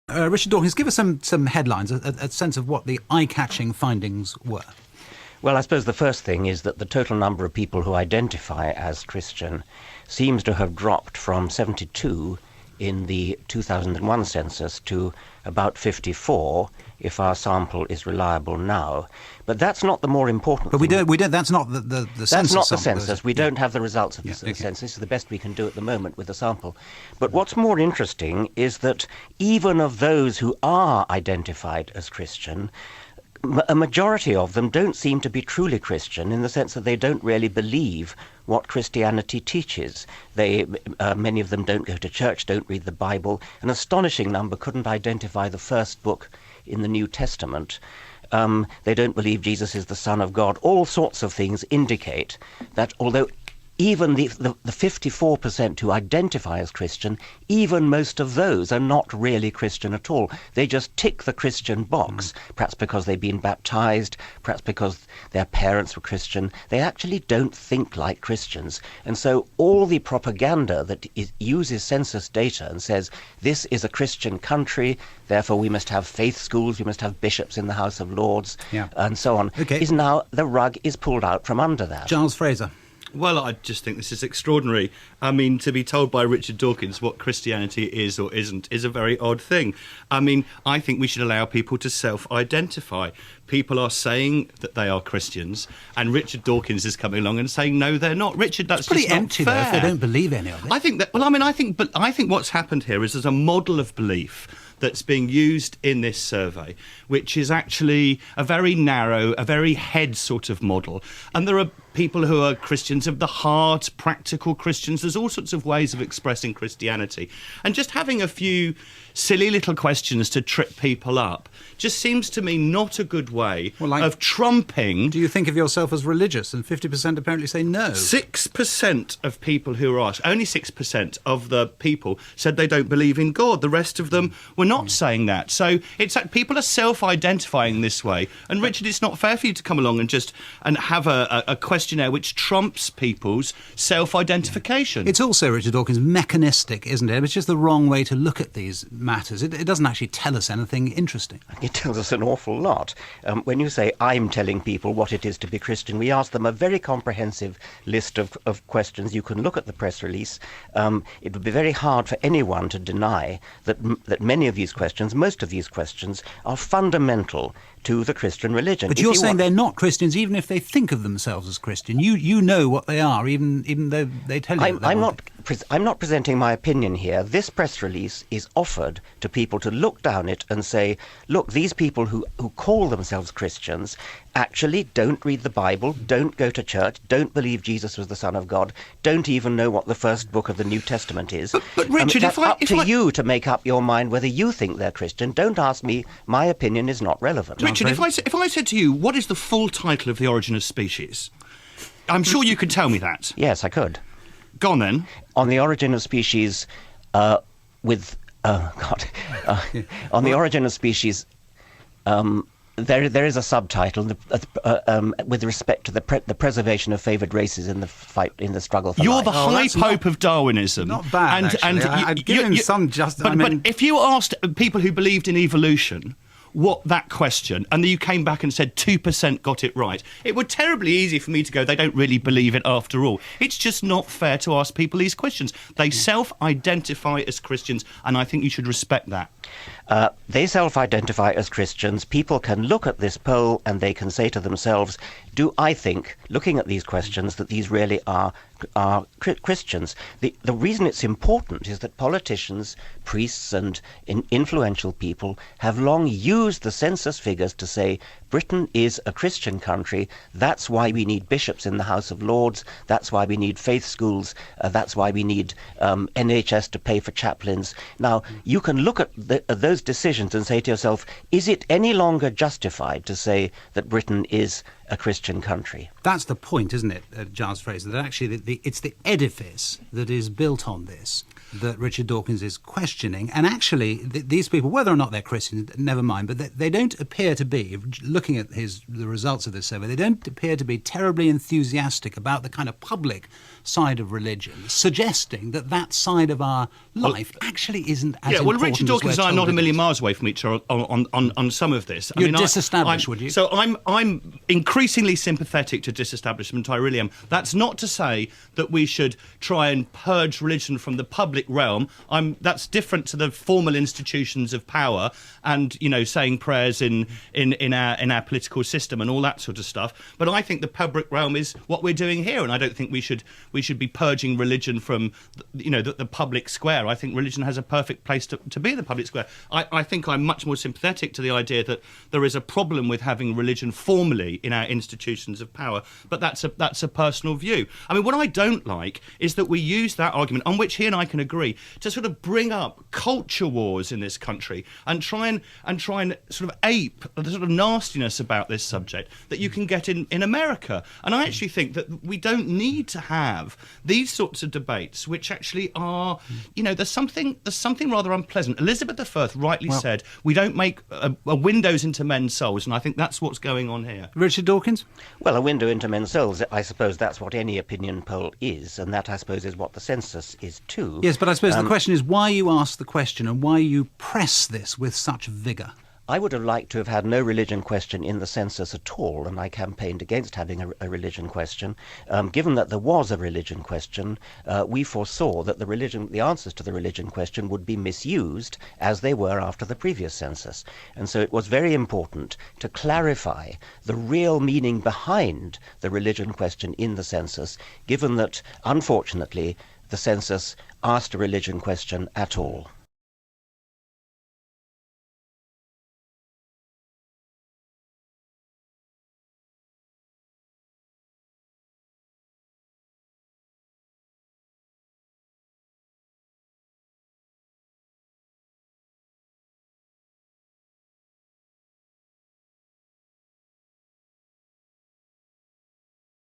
Richard Dawkins, give us some headlines, a sense of what the eye-catching findings were. Well, I suppose the first thing is that the total number of people who identify as Christian seems to have dropped from 72 in the 2001 census to about 54 if our sample is reliable now. But that's not the more important thing. But we don't, that's not the census. That's not the sample, census. We don't have the results of the census. It's the best we can do at the moment with the sample. But what's more interesting is that even of those who are identified as Christian, a majority of them don't seem to be truly Christian in the sense that they don't really believe what Christianity teaches. Many of them don't go to church, don't read the Bible. An astonishing number couldn't identify the first book in the New Testament. They don't believe Jesus is the Son of God. All sorts of things indicate that although even the 54% who identify as Christian, even most of those are not really Christian at all. They just tick the Christian box, perhaps because they've been baptized, perhaps because their parents were Christian. They actually don't think like Christians. And so all the propaganda that uses census data and says, this is a Christian country, therefore we must have faith schools, we must have bishops in the House of Lords, and so on, is now, the rug is pulled out from under that. Giles Fraser. Well, I just think this is extraordinary. I mean, to be told by Richard Dawkins what Christianity is or isn't is a very odd thing. I mean, I think we should allow people to self-identify. People are saying that they are Christians, and Richard Dawkins is coming along and saying, no, they're not. Richard, that's pretty just not empty, fair. though, if they don't believe any of it. I think that. Well, I mean, I think what's happened here is there's a model of belief that's being used in this survey, which is actually a very narrow, a very head sort of model. And there are people who are Christians of the heart, practical Christians. There's all sorts of ways of expressing Christianity. And just having a few silly little questions to trip people up just seems to me not a good way of trumping. Do you think of yourself as religious? And 50% apparently say no. 6% of people who were asked, only 6% of the people said they don't believe in God. The rest of them were not saying that. So it's like people are self-identifying this way. And Richard, it's not fair for you to come along and have a questionnaire which trumps people's self-identification. It's also, Richard Dawkins, mechanistic, isn't it? It's just the wrong way to look at these matters. It doesn't actually tell us anything interesting. It tells us an awful lot. When you say, I'm telling people what it is to be Christian, we ask them a very comprehensive list of questions. You can look at the press release. It would be very hard for anyone to deny that many of these questions, most of these questions, are fundamental to the Christian religion. But you're saying they're not Christians even if they think of themselves as Christian. You know what they are, even though they tell you I'm not presenting my opinion here. This press release is offered to people to look down it and say, look, these people who call themselves Christians actually don't read the Bible, don't go to church, don't believe Jesus was the Son of God, don't even know what the first book of the New Testament is. But Richard, it's up to you to make up your mind whether you think they're Christian. Don't ask me. My opinion is not relevant. Richard, if I said to you, what is the full title of The Origin of Species? I'm sure you could tell me that. Yes, I could. Go on then. On The Origin of Species, on The Origin of Species, there is a subtitle with respect to the preservation of favoured races in the fight in the struggle for life. You're the high pope of Darwinism. Not bad, and I'd give him some justice. But if you asked people who believed in evolution what that question, and then you came back and said 2% got it right, it would terribly easy for me to go, they don't really believe it after all. It's just not fair to ask people these questions. They self-identify as Christians, and I think you should respect that. They self-identify as Christians. People can look at this poll and they can say to themselves, do I think, looking at these questions, that these really are Christians? The reason it's important is that politicians, priests and influential people have long used the census figures to say Britain is a Christian country. That's why we need bishops in the House of Lords. That's why we need faith schools. That's why we need NHS to pay for chaplains. Now, you can look at those decisions and say to yourself, is it any longer justified to say that Britain is a Christian country? That's the point, isn't it, Giles Fraser, that actually it's the edifice that is built on this that Richard Dawkins is questioning. And actually, these people, whether or not they're Christians, never mind, but they don't appear to be, looking at the results of this survey, they don't appear to be terribly enthusiastic about the kind of public side of religion, suggesting that side of our life actually isn't as important. Well, Richard Dawkins and I are not a million miles away from each other on some of this. You'd disestablish, would you? So I'm increasingly sympathetic to disestablishment. I really am. That's not to say that we should try and purge religion from the public realm. That's different to the formal institutions of power and, saying prayers in our political system and all that sort of stuff. But I think the public realm is what we're doing here, and I don't think we should be purging religion from the public square. I think religion has a perfect place to be in the public square. I think I'm much more sympathetic to the idea that there is a problem with having religion formally in our institutions of power, but that's a personal view. I mean, what I don't like is that we use that argument, on which he and I can agree, to sort of bring up culture wars in this country and try and sort of ape the sort of nastiness about this subject that you can get in America. And I actually think that we don't need to have these sorts of debates, which actually are, there's something rather unpleasant. Elizabeth I rightly said, we don't make windows into men's souls, and I think that's what's going on here. Richard Dawkins? Well, a window into men's souls, I suppose that's what any opinion poll is, and that, I suppose, is what the census is too. Yes, but I suppose the question is why you ask the question and why you press this with such vigour. I would have liked to have had no religion question in the census at all, and I campaigned against having a religion question. Given that there was a religion question, we foresaw that the answers to the religion question would be misused as they were after the previous census. And so it was very important to clarify the real meaning behind the religion question in the census, given that, unfortunately, the census asked a religion question at all.